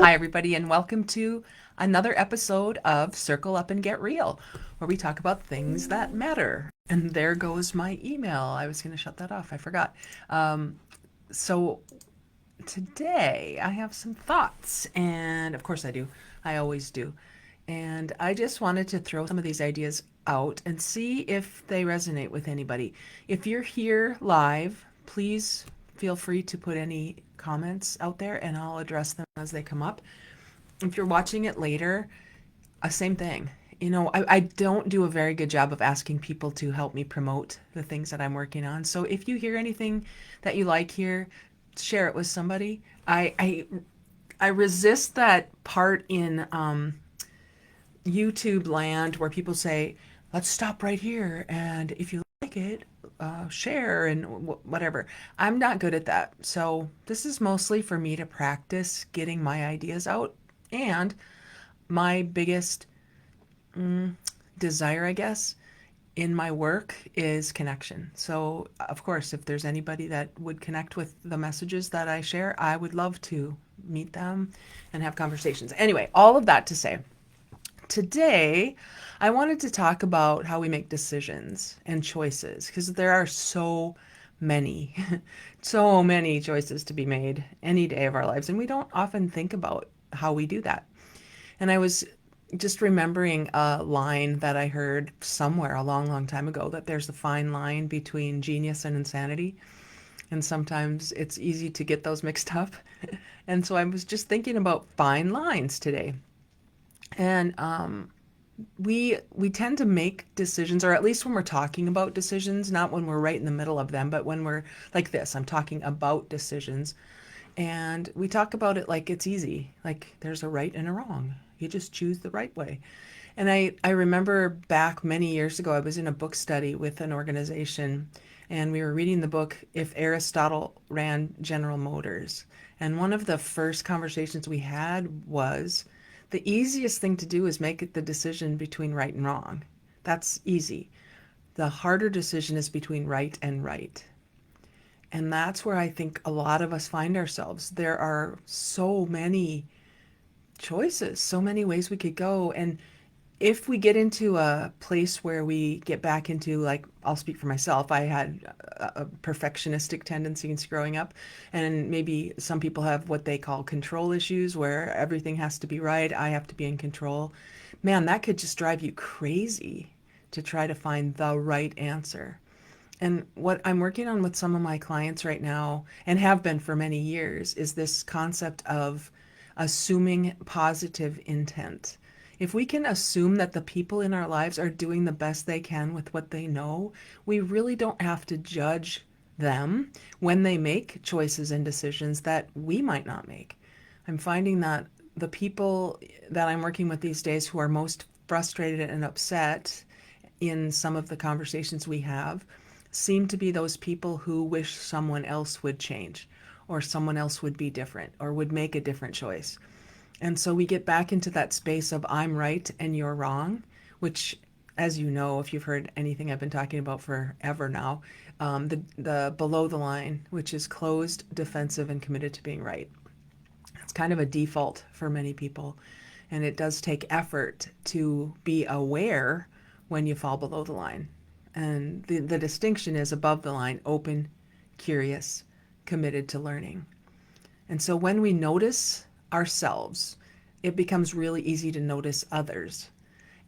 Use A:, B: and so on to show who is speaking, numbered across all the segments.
A: Hi, everybody, and welcome to another episode of Circle Up and Get Real, where we talk about things that matter. And there goes my email. I was going to shut that off. I forgot. So today I have some thoughts, and of course I do. I always do. And I just wanted to throw some of these ideas out and see if they resonate with anybody. If you're here live, please feel free to put any comments out there and I'll address them as they come up. If you're watching it later, same thing. I don't do a very good job of asking people to help me promote the things that I'm working on. So if you hear anything that you like here, share it with somebody. I resist that part in YouTube land where people say, let's stop right here. And if you like it, share and whatever. I'm not good at that. So this is mostly for me to practice getting my ideas out. And my biggest desire, I guess, in my work is connection. So, of course, if there's anybody that would connect with the messages that I share, I would love to meet them and have conversations. Anyway, all of that to say, today I wanted to talk about how we make decisions and choices because there are so many, so many choices to be made any day of our lives, and we don't often think about how we do that. And I was just remembering a line that I heard somewhere a long, long time ago that there's a fine line between genius and insanity. And sometimes it's easy to get those mixed up. And so I was just thinking about fine lines today. And we tend to make decisions, or at least when we're talking about decisions, not when we're right in the middle of them, but when we're like this, I'm talking about decisions. And we talk about it like it's easy, like there's a right and a wrong. You just choose the right way. And I remember back many years ago, I was in a book study with an organization, and we were reading the book If Aristotle Ran General Motors. And one of the first conversations we had was the easiest thing to do is make the decision between right and wrong. That's easy. The harder decision is between right and right. And that's where I think a lot of us find ourselves. There are so many choices, so many ways we could go. And if we get into a place where we get back into, like, I'll speak for myself, I had a perfectionistic tendencies growing up, and maybe some people have what they call control issues where everything has to be right, I have to be in control. Man, that could just drive you crazy to try to find the right answer. And what I'm working on with some of my clients right now, and have been for many years, is this concept of assuming positive intent. If we can assume that the people in our lives are doing the best they can with what they know, we really don't have to judge them when they make choices and decisions that we might not make. I'm finding that the people that I'm working with these days who are most frustrated and upset in some of the conversations we have seem to be those people who wish someone else would change or someone else would be different or would make a different choice. And so we get back into that space of I'm right and you're wrong, which, as you know, if you've heard anything I've been talking about forever now, the below the line, which is closed, defensive, and committed to being right. It's kind of a default for many people. And it does take effort to be aware when you fall below the line. And the distinction is above the line, open, curious, committed to learning. And so when we notice ourselves, it becomes really easy to notice others.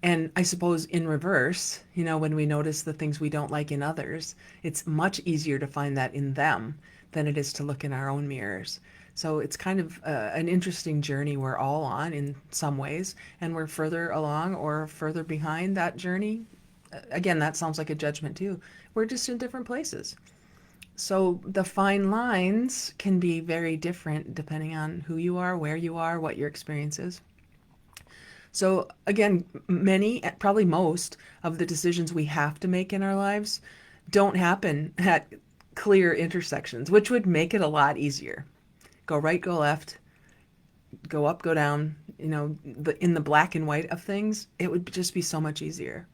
A: And I suppose in reverse, when we notice the things we don't like in others, it's much easier to find that in them than it is to look in our own mirrors. So it's kind of an interesting journey we're all on in some ways, and we're further along or further behind that journey. Again, that sounds like a judgment too. We're just in different places. So the fine lines can be very different depending on who you are, where you are, what your experience is. So again, many, probably most of the decisions we have to make in our lives don't happen at clear intersections, which would make it a lot easier. Go right, go left, go up, go down, in the black and white of things, it would just be so much easier.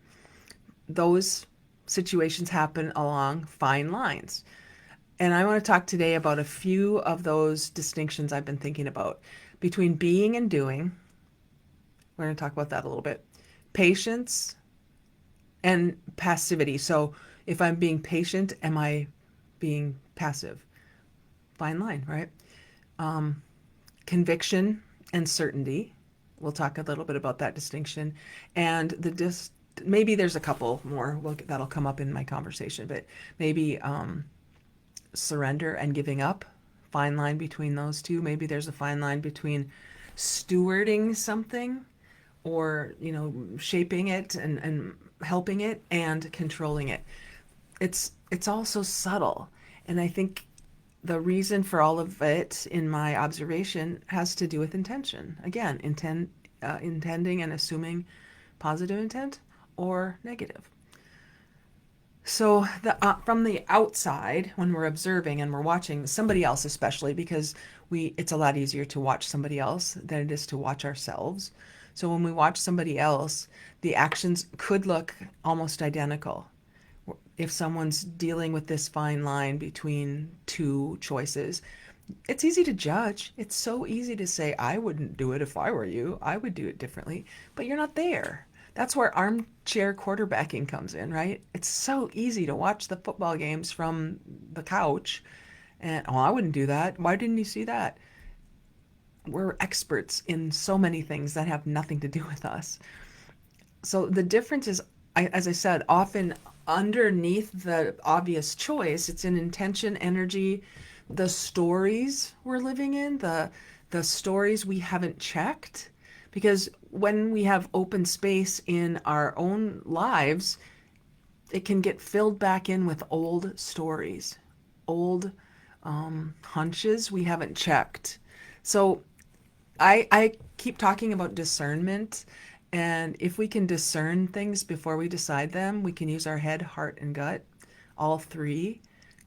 A: Those situations happen along fine lines. And I want to talk today about a few of those distinctions I've been thinking about between being and doing. We're going to talk about that a little bit. Patience and passivity. So if I'm being patient, am I being passive? Fine line, right? Conviction and certainty. We'll talk a little bit about that distinction. And maybe there's a couple more that'll come up in my conversation, but maybe surrender and giving up. Fine line between those two. Maybe there's a fine line between stewarding something or, shaping it and helping it and controlling it. It's also subtle. And I think the reason for all of it, in my observation, has to do with intention. Again, intending and assuming positive intent or negative. So from the outside, when we're observing and we're watching somebody else, especially because it's a lot easier to watch somebody else than it is to watch ourselves. So when we watch somebody else, the actions could look almost identical. If someone's dealing with this fine line between two choices, it's easy to judge. It's so easy to say, I wouldn't do it if I were you. I would do it differently. But you're not there. That's where armchair quarterbacking comes in, right? It's so easy to watch the football games from the couch and, oh, I wouldn't do that. Why didn't you see that? We're experts in so many things that have nothing to do with us. So the difference is, as I said, often underneath the obvious choice, it's in intention, energy, the stories we're living in, the stories we haven't checked. Because when we have open space in our own lives, it can get filled back in with old stories, old hunches we haven't checked. So I keep talking about discernment. And if we can discern things before we decide them, we can use our head, heart, and gut, all three,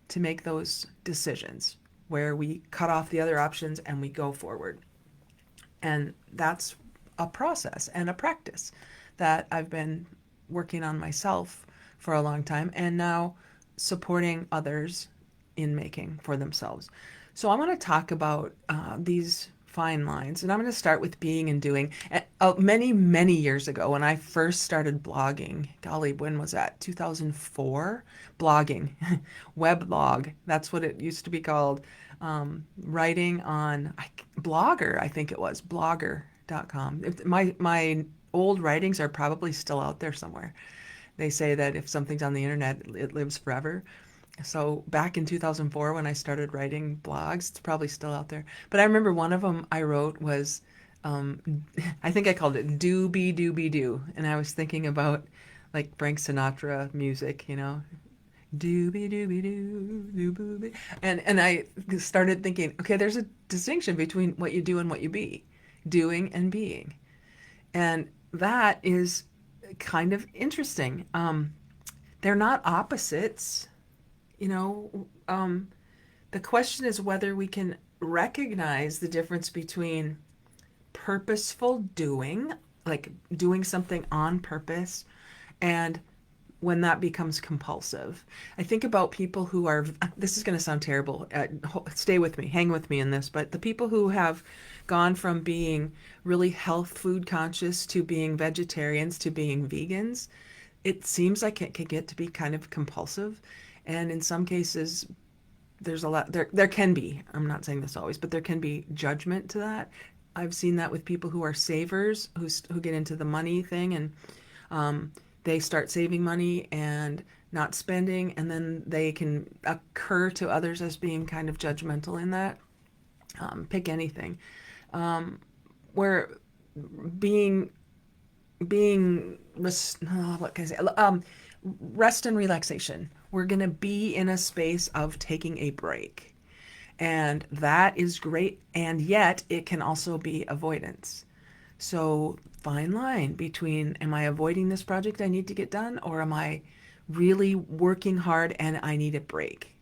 A: to make those decisions where we cut off the other options and we go forward. And that's a process and a practice that I've been working on myself for a long time and now supporting others in making for themselves. So I want to talk about these fine lines, and I'm going to start with being and doing. Many, many years ago, when I first started blogging, golly, when was that? 2004? Blogging, weblog, that's what it used to be called. Writing on Blogger, I think it was, blogger.com. My old writings are probably still out there somewhere. They say that if something's on the internet, it lives forever. So back in 2004, when I started writing blogs, it's probably still out there. But I remember one of them I wrote was, I think I called it Doobie Doobie Doo. And I was thinking about like Frank Sinatra music, doobie doobie doo, doobie. And I started thinking, okay, there's a distinction between what you do and what you be, doing and being. And that is kind of interesting. They're not opposites. You know, the question is whether we can recognize the difference between purposeful doing, like doing something on purpose, and when that becomes compulsive. I think about people who are, this is going to sound terrible. Stay with me, hang with me in this, but the people who have gone from being really health food conscious to being vegetarians to being vegans, it seems like it can get to be kind of compulsive. And in some cases, there's a lot, there can be, I'm not saying this always, but there can be judgment to that. I've seen that with people who are savers, who get into the money thing, and they start saving money and not spending, and then they can occur to others as being kind of judgmental in that. Pick anything. Where being what can I say? Rest and relaxation. We're going to be in a space of taking a break. And that is great. And yet it can also be avoidance. So fine line between, am I avoiding this project I need to get done, or am I really working hard and I need a break?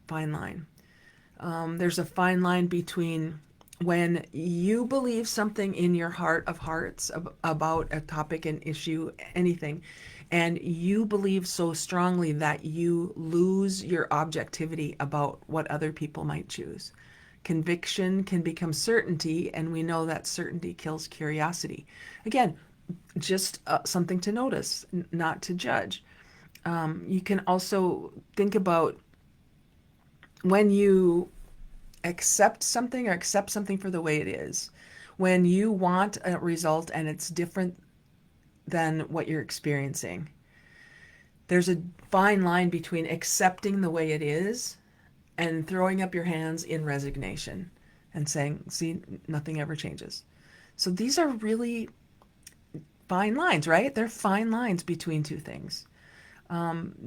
A: Fine line. There's a fine line between when you believe something in your heart of hearts about a topic, an issue, anything, and you believe so strongly that you lose your objectivity about what other people might choose. Conviction can become certainty, and we know that certainty kills curiosity. Again, just something to notice, not to judge. You can also think about when you accept something or accept something for the way it is. When you want a result and it's different than what you're experiencing, there's a fine line between accepting the way it is and throwing up your hands in resignation and saying, see, nothing ever changes. So these are really fine lines, right? They're fine lines between two things.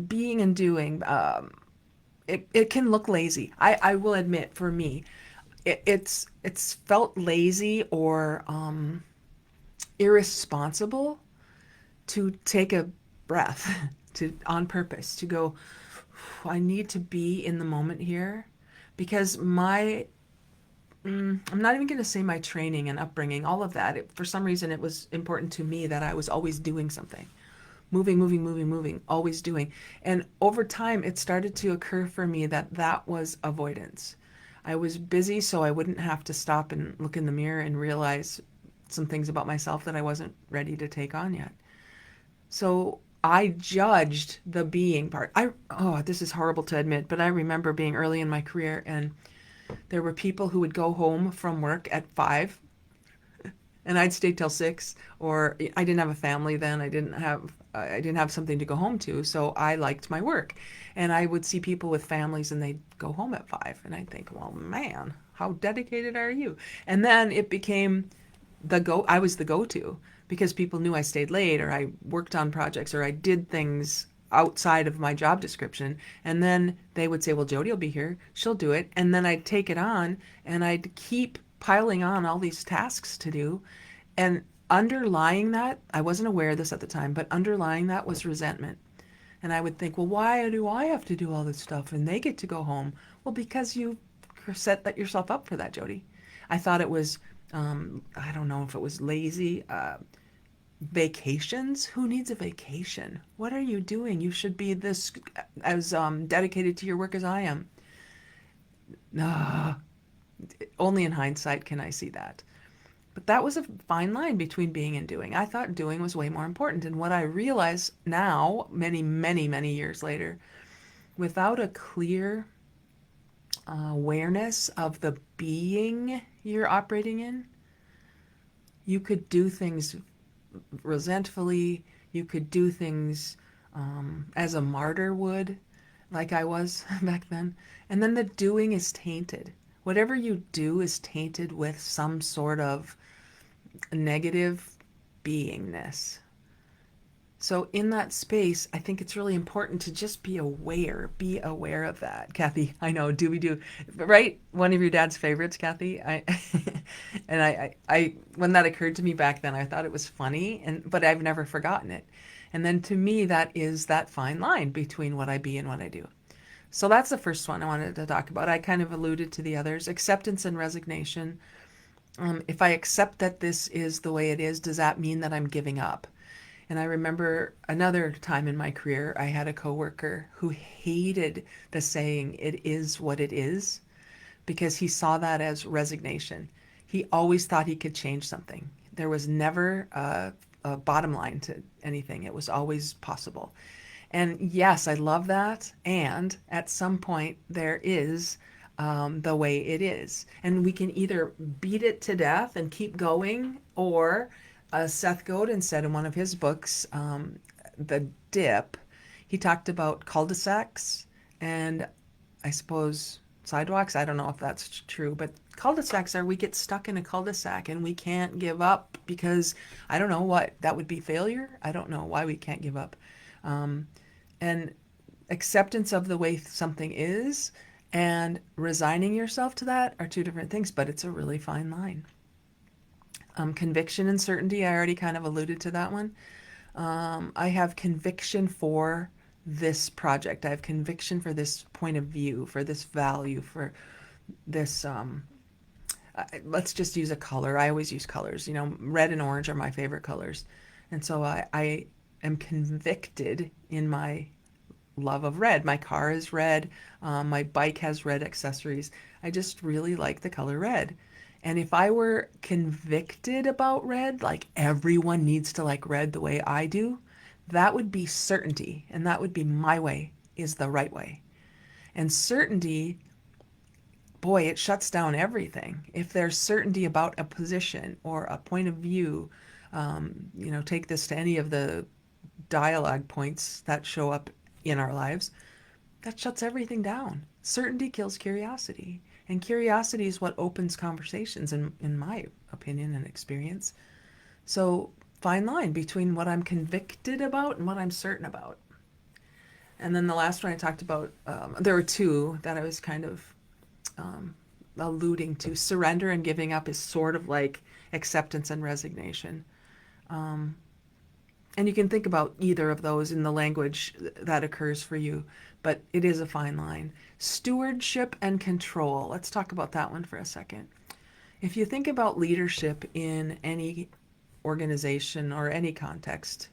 A: Being and doing, it can look lazy. I will admit, for me, it's felt lazy or irresponsible to take a breath to on purpose to go, I need to be in the moment here, because I'm not even going to say my training and upbringing, all of that. For some reason, it was important to me that I was always doing something, moving, always doing. And over time, it started to occur for me that that was avoidance. I was busy so I wouldn't have to stop and look in the mirror and realize some things about myself that I wasn't ready to take on yet. So I judged the being part. This is horrible to admit, but I remember being early in my career, and there were people who would go home from work at 5 and I'd stay till 6, or I didn't have a family then. I didn't have something to go home to, so I liked my work. And I would see people with families and they'd go home at 5, and I'd think, well, man, how dedicated are you? And then it became I was the go-to, because people knew I stayed late, or I worked on projects, or I did things outside of my job description. And then they would say, well, Jodee will be here, she'll do it. And then I'd take it on, and I'd keep piling on all these tasks to do. And underlying that, I wasn't aware of this at the time, but underlying that was resentment. And I would think, well, why do I have to do all this stuff and they get to go home? Well, because you set that yourself up for that, Jodee. I thought it was, I don't know if it was lazy. Vacations? Who needs a vacation? What are you doing? You should be this as dedicated to your work as I am. Uh, Only in hindsight can I see that. But that was a fine line between being and doing. I thought doing was way more important. And what I realize now, many years later, without a clear awareness of the being you're operating in, you could do things resentfully. You could do things as a martyr would, like I was back then. And then the doing is tainted. Whatever you do is tainted with some sort of negative beingness. So in that space, I think it's really important to just be aware of that. Kathy, I know, do we do, right? One of your dad's favorites, Kathy. And when that occurred to me back then, I thought it was funny, but I've never forgotten it. And then to me, that is that fine line between what I be and what I do. So that's the first one I wanted to talk about. I kind of alluded to the others: acceptance and resignation. If I accept that this is the way it is, does that mean that I'm giving up? And I remember another time in my career, I had a coworker who hated the saying, it is what it is, because he saw that as resignation. He always thought he could change something. There was never a bottom line to anything. It was always possible. And yes, I love that. And at some point, there is the way it is. And we can either beat it to death and keep going, or Seth Godin said in one of his books, The Dip, he talked about cul-de-sacs and I suppose sidewalks. I don't know if that's true, but cul-de-sacs we get stuck in a cul-de-sac and we can't give up because I don't know what, that would be failure. I don't know why we can't give up. And acceptance of the way something is and resigning yourself to that are two different things, but it's a really fine line. Conviction and certainty, I already kind of alluded to that one. I have conviction for this project. I have conviction for this point of view, for this value, for this, let's just use a color. I always use colors. Red and orange are my favorite colors. And so I am convicted in my love of red. My car is red. My bike has red accessories. I just really like the color red. And if I were convicted about red, like everyone needs to like red the way I do, that would be certainty. And that would be my way is the right way. And certainty, boy, it shuts down everything. If there's certainty about a position or a point of view, take this to any of the dialogue points that show up in our lives, that shuts everything down. Certainty kills curiosity. And curiosity is what opens conversations, in my opinion and experience. So, fine line between what I'm convicted about and what I'm certain about. And then the last one I talked about, there were two that I was kind of um, alluding to. Surrender and giving up is sort of like acceptance and resignation. Um, and you can think about either of those in the language that occurs for you, but it is a fine line. Stewardship and control. Let's talk about that one for a second. If you think about leadership in any organization or any context,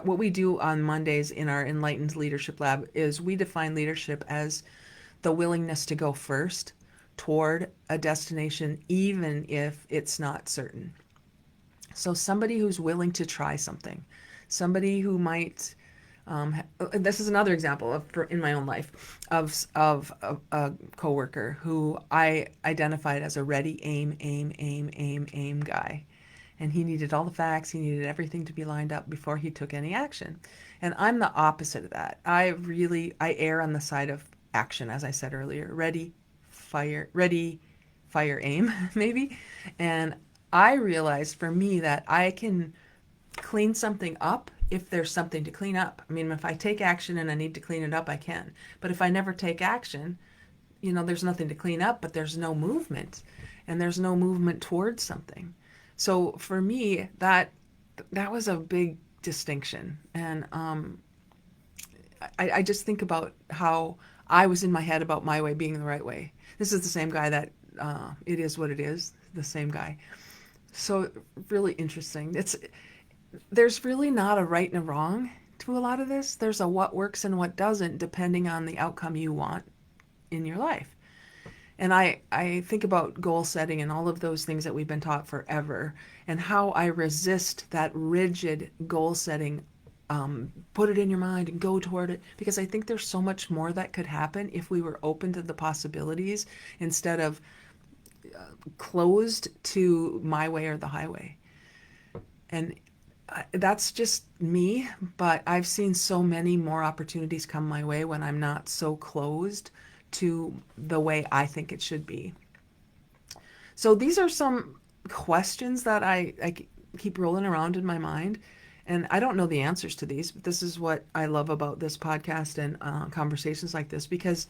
A: what we do on Mondays in our Enlightened Leadership Lab is we define leadership as the willingness to go first toward a destination, even if it's not certain. So somebody who's willing to try something, somebody who might, this is another example in my own life of a coworker who I identified as a ready, aim guy. And he needed all the facts, he needed everything to be lined up before he took any action. And I'm the opposite of that. I err on the side of action, as I said earlier. Ready, fire, aim, maybe. And I realized for me that I can clean something up if there's something to clean up. I mean, if I take action and I need to clean it up, I can. But if I never take action, there's nothing to clean up, but there's no movement, and there's no movement towards something. So for me, that was a big distinction. And I just think about how I was in my head about my way being the right way. This is the same guy that it is what it is, the same guy. So really interesting. There's really not a right and a wrong to a lot of this. There's a what works and what doesn't, depending on the outcome you want in your life. And I think about goal setting and all of those things that we've been taught forever, and how I resist that rigid goal setting. Put it in your mind and go toward it, because I think there's so much more that could happen if we were open to the possibilities instead of closed to my way or the highway. And that's just me, but I've seen so many more opportunities come my way when I'm not so closed to the way I think it should be. So these are some questions that I keep rolling around in my mind. And I don't know the answers to these, but this is what I love about this podcast and conversations like this, because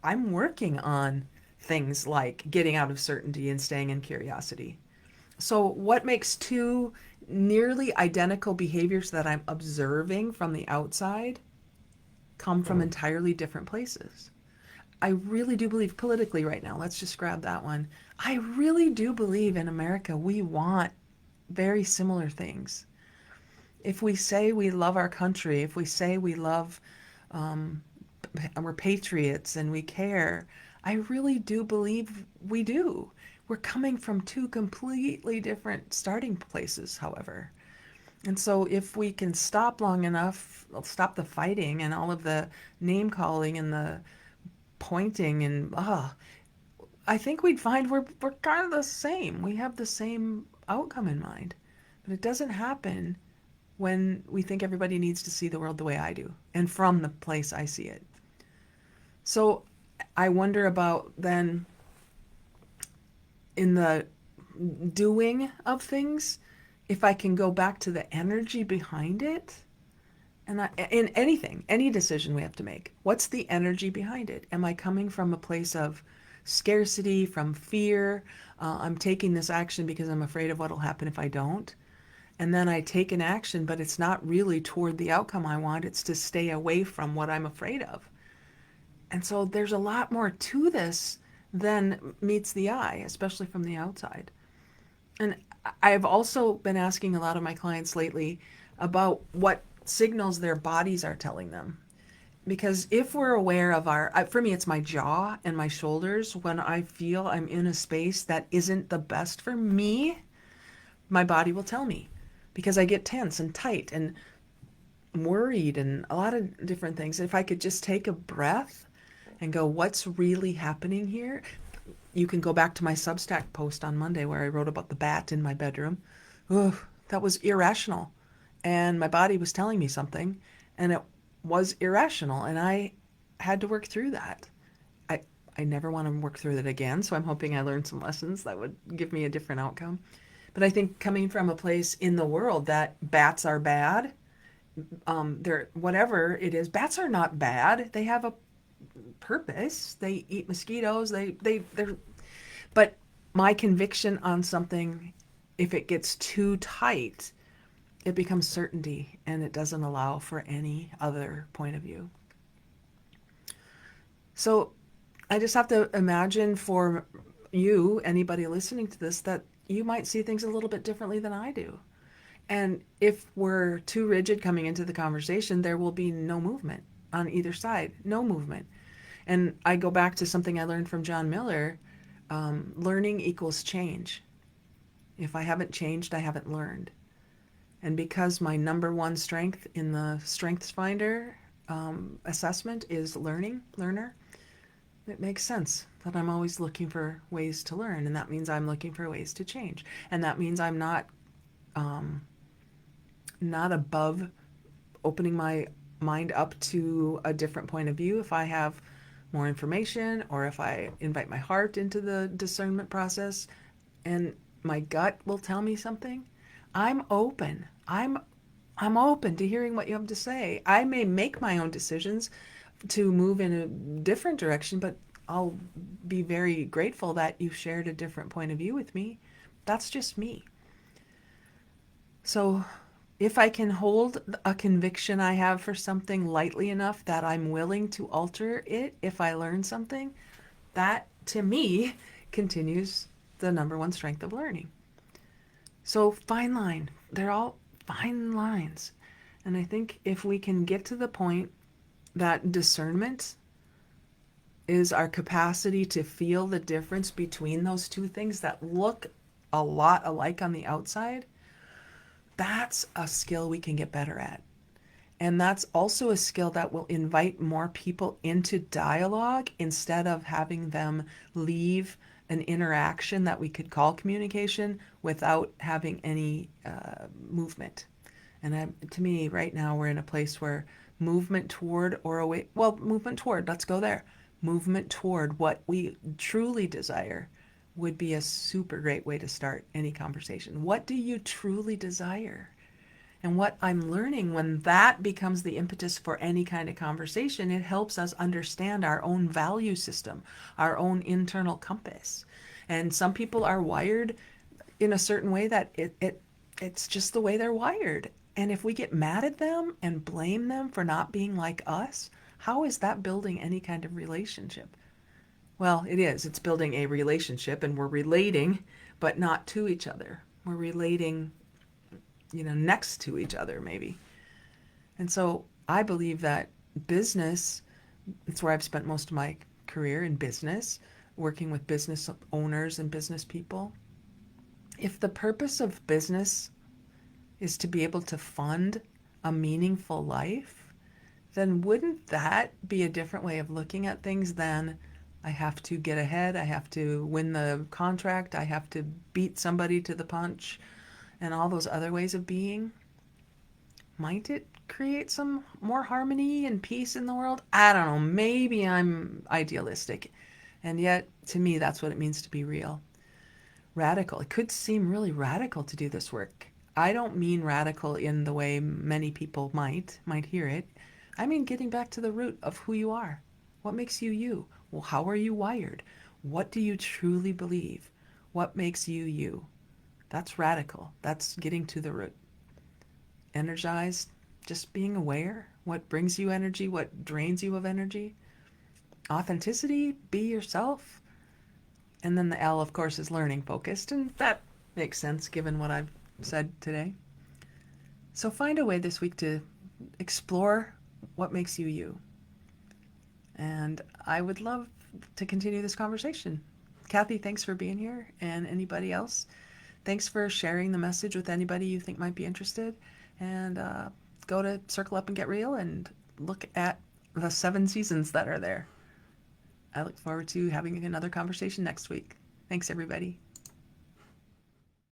A: I'm working on things like getting out of certainty and staying in curiosity. So, what makes two nearly identical behaviors that I'm observing from the outside come from entirely different places? I really do believe politically right now, let's just grab that one. I really do believe in America we want very similar things. If we say we love our country, if we say we love, we're patriots and we care, I really do believe we do. We're coming from two completely different starting places, however. And so if we can stop long enough, stop the fighting and all of the name calling and the pointing and, I think we'd find we're kind of the same. We have the same outcome in mind. But it doesn't happen when we think everybody needs to see the world the way I do and from the place I see it. So I wonder about then in the doing of things, if I can go back to the energy behind it. And in anything, any decision we have to make, what's the energy behind it? Am I coming from a place of scarcity, from fear? I'm taking this action because I'm afraid of what will happen if I don't. And then I take an action, but it's not really toward the outcome I want. It's to stay away from what I'm afraid of. And so there's a lot more to this than meets the eye, especially from the outside. And I've also been asking a lot of my clients lately about what signals their bodies are telling them. Because if we're aware of for me, it's my jaw and my shoulders. When I feel I'm in a space that isn't the best for me, my body will tell me because I get tense and tight and worried and a lot of different things. If I could just take a breath and go, what's really happening here? You can go back to my Substack post on Monday where I wrote about the bat in my bedroom. Ugh, that was irrational. And my body was telling me something, and it was irrational. And I had to work through that. I, I never want to work through that again. So I'm hoping I learned some lessons that would give me a different outcome. But I think coming from a place in the world that bats are bad, they're whatever it is, bats are not bad. They have a purpose. They eat mosquitoes. They're but my conviction on something, if it gets too tight, it becomes certainty and it doesn't allow for any other point of view. So I just have to imagine for you, anybody listening to this, that you might see things a little bit differently than I do. And if we're too rigid coming into the conversation, there will be no movement on either side, no movement. And I go back to something I learned from John Miller. Learning equals change. If I haven't changed, I haven't learned. And because my number one strength in the Strengths Finder assessment is learner, it makes sense that I'm always looking for ways to learn. And that means I'm looking for ways to change. And that means I'm um, not above opening my mind up to a different point of view if I have more information or if I invite my heart into the discernment process and my gut will tell me something. I'm open. I'm open to hearing what you have to say. I may make my own decisions to move in a different direction, but I'll be very grateful that you shared a different point of view with me. That's just me. So if I can hold a conviction I have for something lightly enough that I'm willing to alter it if I learn something, that to me continues the number one strength of learning. So fine line. They're all fine lines. And I think if we can get to the point that discernment is our capacity to feel the difference between those two things that look a lot alike on the outside, that's a skill we can get better at. And that's also a skill that will invite more people into dialogue instead of having them leave an interaction that we could call communication without having any movement. And to me, right now, we're in a place where movement toward or away, well, movement toward, let's go there. Movement toward what we truly desire would be a super great way to start any conversation. What do you truly desire? And what I'm learning when that becomes the impetus for any kind of conversation, it helps us understand our own value system, our own internal compass. And some people are wired in a certain way that it's just the way they're wired. And if we get mad at them and blame them for not being like us, how is that building any kind of relationship? Well, it is. It's building a relationship and we're relating, but not to each other. We're relating, next to each other maybe. And so I believe that business, it's where I've spent most of my career in business, working with business owners and business people. If the purpose of business is to be able to fund a meaningful life, then wouldn't that be a different way of looking at things than I have to get ahead, I have to win the contract, I have to beat somebody to the punch, and all those other ways of being? Might it create some more harmony and peace in the world? I don't know. Maybe I'm idealistic. And yet, to me, that's what it means to be real. Radical. It could seem really radical to do this work. I don't mean radical in the way many people might hear it. I mean getting back to the root of who you are. What makes you you? Well, how are you wired? What do you truly believe? What makes you you? That's radical. That's getting to the root. Energized, just being aware. What brings you energy? What drains you of energy? Authenticity, be yourself. And then the L, of course, is learning focused. And that makes sense given what I've said today. So find a way this week to explore what makes you you. And I would love to continue this conversation. Kathy, thanks for being here. And anybody else, thanks for sharing the message with anybody you think might be interested. And go to Circle Up and Get Real and look at the 7 seasons that are there. I look forward to having another conversation next week. Thanks, everybody.